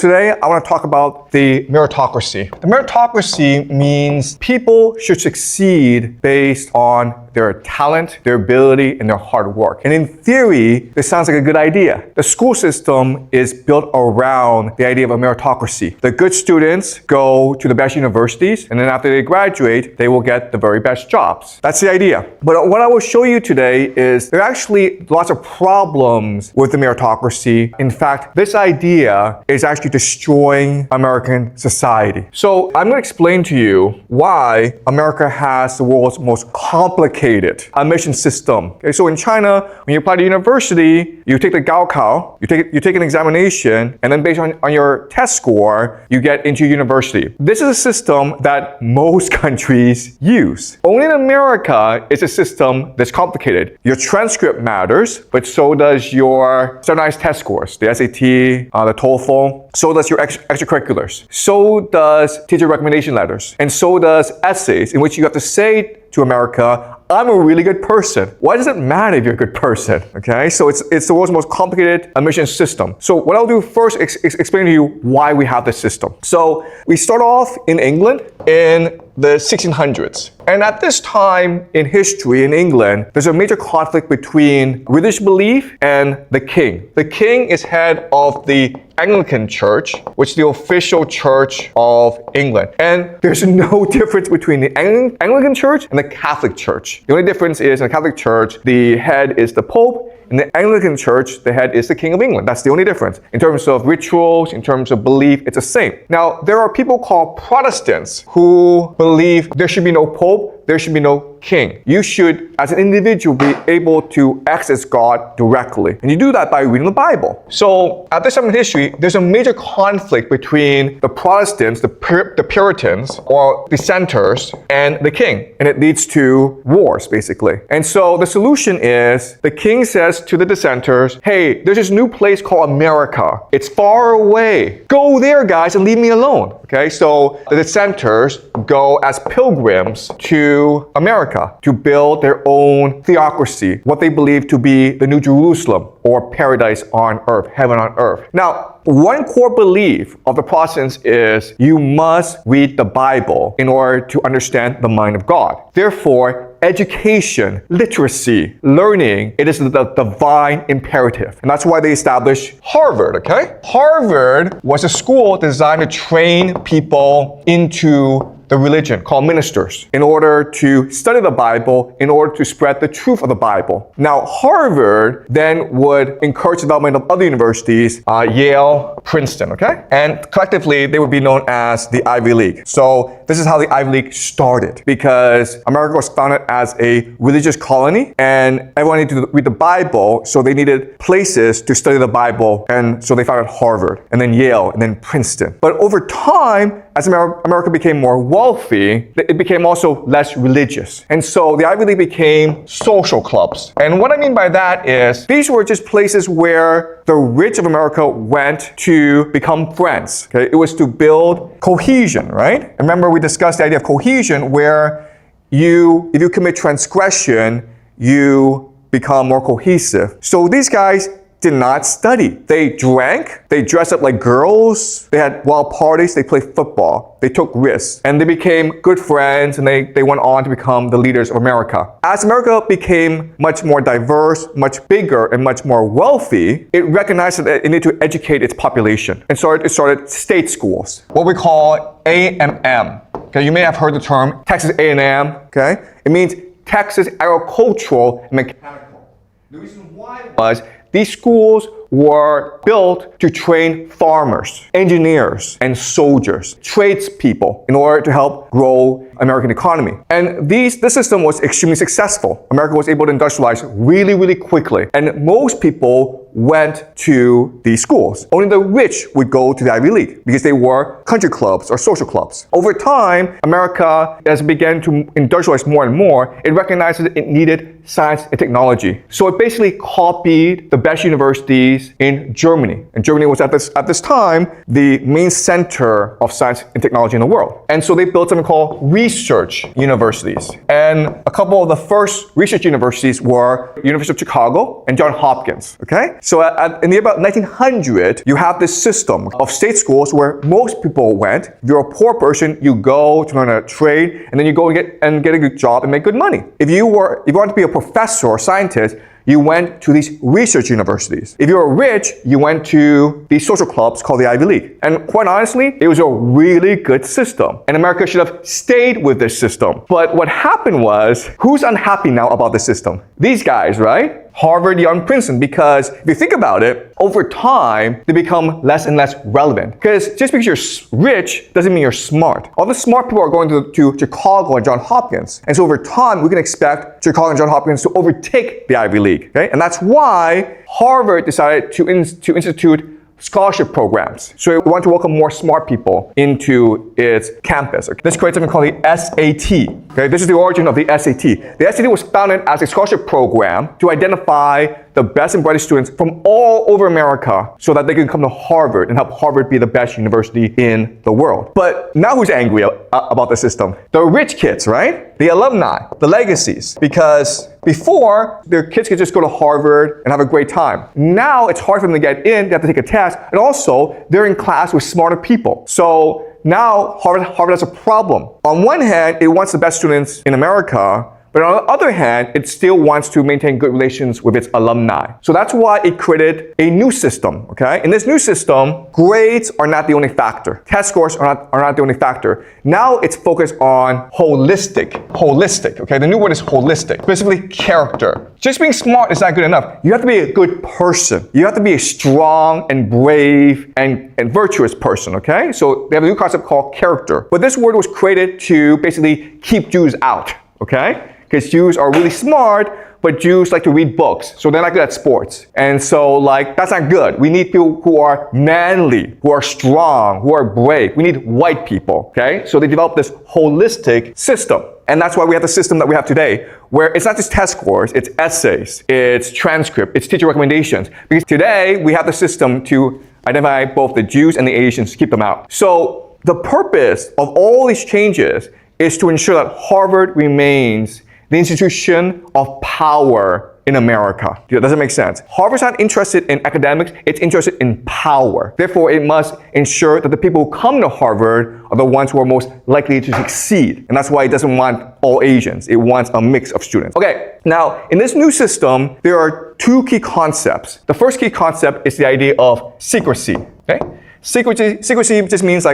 Today, I want to talk about the meritocracy. The meritocracy means people should succeed based on their talent, their ability, and their hard work. And in theory, this sounds like a good idea. The school system is built around the idea of a meritocracy. The good students go to the best universities, and then after they graduate, they will get the very best jobs. That's the idea. But what I will show you today is there are actually lots of problems with the meritocracy. In fact, this idea is actually destroying American society. So I'm going to explain to you why America has the world's most complicated admission system. Okay, so in China, when you apply to university, you take the Gaokao, you take an examination, and then based on your test score, you get into university. This is a system that most countries use. Only in America is a system that's complicated. Your transcript matters, but so does your standardized test scores, the SAT, the TOEFL. So does your extracurriculars. So does teacher recommendation letters. And so does essays in which you have to say to America, I'm a really good person. Why does it matter if you're a good person? Okay, so it's the world's most complicated admission system. So what I'll do first is explain to you why we have this system. So we start off in England in the 1600s. And at this time in history in England, there's a major conflict between religious belief and the king. The king is head of the Anglican Church, which is the official church of England. And there's no difference between the Anglican Church and the Catholic Church. The only difference is in the Catholic Church, the head is the Pope. In the Anglican Church, the head is the King of England. That's the only difference. In terms of rituals, in terms of belief, it's the same. Now, there are people called Protestants who believe there should be no Pope, there should be no king. You should, as an individual, be able to access God directly. And you do that by reading the Bible. So at this time in history, there's a major conflict between the Protestants, the Puritans, or dissenters, and the king. And it leads to wars, basically. And so the solution is the king says to the dissenters, hey, there's this new place called America. It's far away. Go there, guys, and leave me alone. Okay, so the dissenters go as pilgrims to America to build their own theocracy, what they believe to be the New Jerusalem or paradise on earth, heaven on earth. Now, one core belief of the Protestants is you must read the Bible in order to understand the mind of God. Therefore, education, literacy, learning, it is the divine imperative. And that's why they established Harvard, okay? Harvard was a school designed to train people into the religion called ministers in order to study the Bible, in order to spread the truth of the Bible. Now, Harvard then would encourage the development of other universities, Yale, Princeton, okay? And collectively, they would be known as the Ivy League. So this is how the Ivy League started because America was founded as a religious colony and everyone needed to read the Bible, so they needed places to study the Bible, and so they founded Harvard, and then Yale, and then Princeton. But over time, as America became more wealthy, it became also less religious. And so the Ivy League became social clubs. And what I mean by that is these were just places where the rich of America went to become friends. Okay? It was to build cohesion, right? And remember, we discussed the idea of cohesion where if you commit transgression, you become more cohesive. So these guys did not study. They drank, they dressed up like girls, they had wild parties, they played football, they took risks, and they became good friends, and they went on to become the leaders of America. As America became much more diverse, much bigger, and much more wealthy, it recognized that it needed to educate its population, and so it started state schools, what we call A&M. Okay, you may have heard the term Texas A&M, okay? It means Texas Agricultural and Mechanical. The reason why was these schools were built to train farmers, engineers, and soldiers, tradespeople, in order to help grow American economy. And this system was extremely successful. America was able to industrialize really, really quickly. And most people went to these schools. Only the rich would go to the Ivy League because they were country clubs or social clubs. Over time, America, as it began to industrialize more and more, it recognized that it needed science and technology. So it basically copied the best universities universities in Germany. And Germany was at this time the main center of science and technology in the world. And so they built something called research universities. And a couple of the first research universities were University of Chicago and Johns Hopkins. Okay? So in the about 1900, you have this system of state schools where most people went. If you're a poor person, you go to learn a trade, and then you go and get a good job and make good money. If you wanted to be a professor or scientist, you went to these research universities. If you were rich, you went to these social clubs called the Ivy League. And quite honestly, it was a really good system. And America should have stayed with this system. But what happened was, who's unhappy now about the system? These guys, right? Harvard, Yale, Princeton, because if you think about it, over time, they become less and less relevant. Because just because you're rich doesn't mean you're smart. All the smart people are going to Chicago and Johns Hopkins. And so over time, we can expect Chicago and Johns Hopkins to overtake the Ivy League. Okay? And that's why Harvard decided to institute scholarship programs. So it wanted to welcome more smart people into its campus. Okay? This creates something called the SAT. Okay? This is the origin of the SAT. The SAT was founded as a scholarship program to identify the best and brightest students from all over America so that they can come to Harvard and help Harvard be the best university in the world. But now who's angry about the system? The rich kids, right? The alumni, the legacies. Because before, their kids could just go to Harvard and have a great time. Now it's hard for them to get in, they have to take a test, and also they're in class with smarter people. So now Harvard has a problem. On one hand, it wants the best students in America, but on the other hand, it still wants to maintain good relations with its alumni. So that's why it created a new system, okay? In this new system, grades are not the only factor. Test scores are not the only factor. Now it's focused on holistic, okay? The new word is holistic, specifically character. Just being smart is not good enough. You have to be a good person. You have to be a strong and brave and virtuous person, okay? So they have a new concept called character. But this word was created to basically keep Jews out, okay? Because Jews are really smart, but Jews like to read books, so they're not good at sports. And so, that's not good. We need people who are manly, who are strong, who are brave. We need white people, okay? So they developed this holistic system. And that's why we have the system that we have today, where it's not just test scores, it's essays, it's transcript, it's teacher recommendations. Because today, we have the system to identify both the Jews and the Asians, keep them out. So the purpose of all these changes is to ensure that Harvard remains the institution of power in America. Does that make sense? Harvard's not interested in academics, it's interested in power. Therefore, it must ensure that the people who come to Harvard are the ones who are most likely to succeed. And that's why it doesn't want all Asians. It wants a mix of students. Okay, now, in this new system, there are two key concepts. The first key concept is the idea of secrecy. Okay? Secrecy just means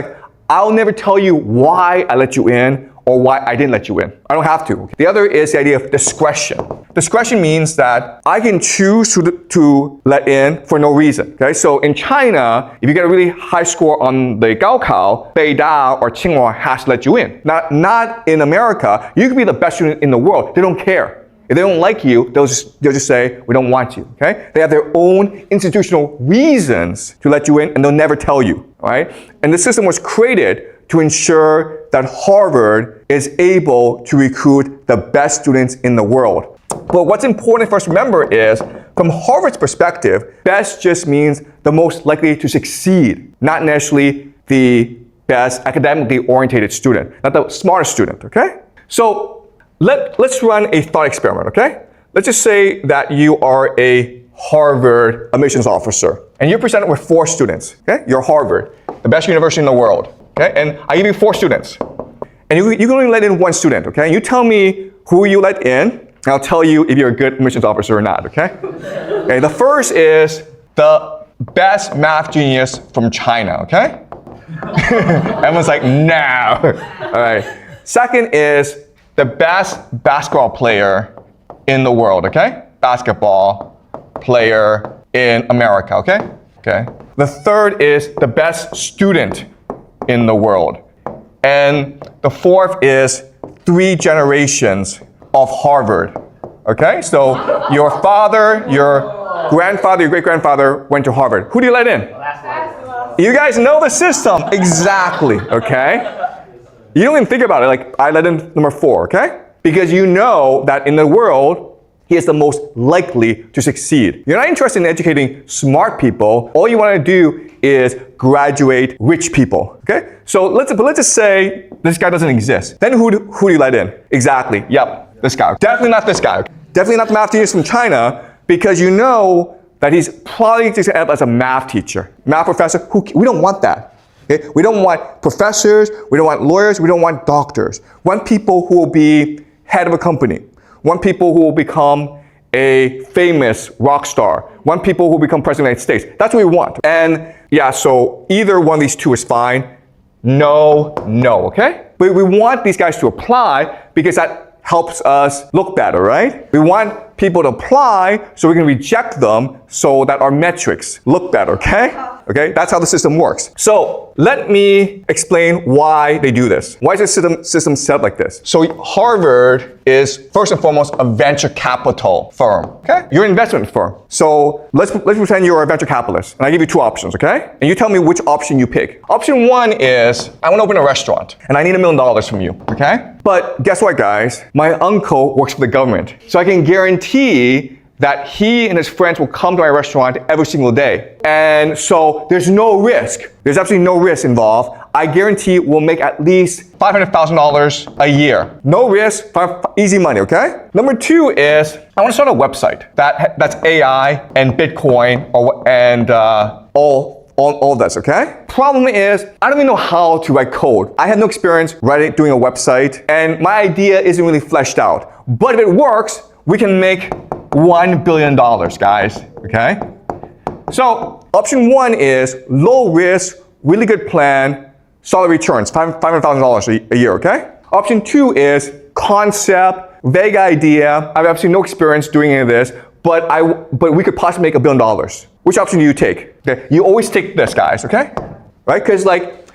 I'll never tell you why I let you in or why I didn't let you in. I don't have to. The other is the idea of discretion. Discretion means that I can choose to let in for no reason. Okay, so in China, if you get a really high score on the Gaokao, Beidao or Tsinghua has to let you in. Not in America. You could be the best student in the world. They don't care. If they don't like you, they'll just say, we don't want you, okay? They have their own institutional reasons to let you in, and they'll never tell you, all right? And the system was created to ensure that Harvard is able to recruit the best students in the world. But what's important for us to remember is, from Harvard's perspective, best just means the most likely to succeed, not necessarily the best academically oriented student, not the smartest student, okay? So let's run a thought experiment, okay? Let's just say that you are a Harvard admissions officer, and you're presented with 4 students, okay? You're Harvard, the best university in the world. Okay? And I give you 4 students. And you can only let in 1 student, okay? You tell me who you let in, and I'll tell you if you're a good admissions officer or not, okay? Okay, the first is the best math genius from China, okay? Everyone's like, no. All right. Second is the best basketball player in the world, okay? Basketball player in America, okay? Okay. The third is the best student in the world. And the fourth is 3 generations of Harvard. Okay? So your father, your grandfather, your great-grandfather went to Harvard. Who do you let in? You guys know the system. Exactly. Okay? You don't even think about it. I let in number 4, okay? Because you know that in the world, he is the most likely to succeed. You're not interested in educating smart people. All you want to do is graduate rich people. Okay? So let's just say this guy doesn't exist. Then who do you let in? Exactly. Yep. This guy. Definitely not this guy. Definitely not the math genius from China, because you know that he's probably just going to end up as a math teacher, math professor. We don't want that. Okay? We don't want professors, we don't want lawyers, we don't want doctors. We want people who will be head of a company. We want people who will become a famous rock star. We want people who will become president of the United States. That's what we want. And yeah, so either one of these two is fine. No, okay? But we want these guys to apply because that helps us look better, right? We want people to apply so we can reject them so that our metrics look better, okay? Okay, that's how the system works. So let me explain why they do this. Why is the system set up like this? So Harvard is first and foremost a venture capital firm, okay? You're an investment firm. So let's pretend you're a venture capitalist, and I give you two options, okay? And you tell me which option you pick. Option one is, I want to open a restaurant, and I need $1 million from you, okay? But guess what, guys? My uncle works for the government, so I can guarantee that he and his friends will come to my restaurant every single day. And so there's no risk. There's absolutely no risk involved. I guarantee we'll make at least $500,000 a year. No risk, easy money, okay? Number two is, I want to start a website that's AI and Bitcoin and all of this, okay? Problem is, I don't even know how to write code. I have no experience doing a website, and my idea isn't really fleshed out. But if it works, we can make $1 billion, guys, okay? So option one is low risk, really good plan, solid returns, $500,000 a year, okay? Option two is concept, vague idea. I have absolutely no experience doing any of this, but we could possibly make $1 billion. Which option do you take? Okay, you always take this, guys, okay? Right? Because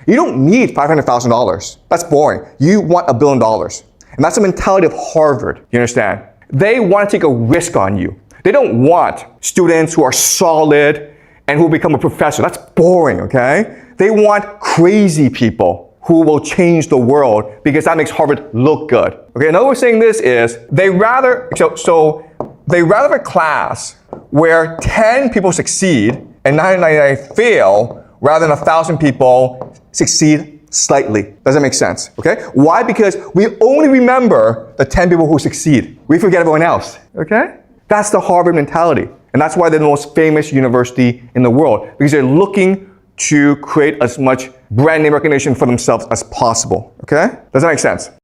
you don't need $500,000. That's boring. You want $1 billion. And that's the mentality of Harvard, you understand? They want to take a risk on you. They don't want students who are solid and who will become a professor. That's boring, okay? They want crazy people who will change the world because that makes Harvard look good. Okay, another way of saying this is they rather have a class where 10 people succeed and 999 fail rather than 1,000 people succeed slightly. Does that make sense? Okay? Why? Because we only remember the 10 people who succeed. We forget everyone else. Okay? That's the Harvard mentality. And that's why they're the most famous university in the world, because they're looking to create as much brand name recognition for themselves as possible. Okay? Does that make sense?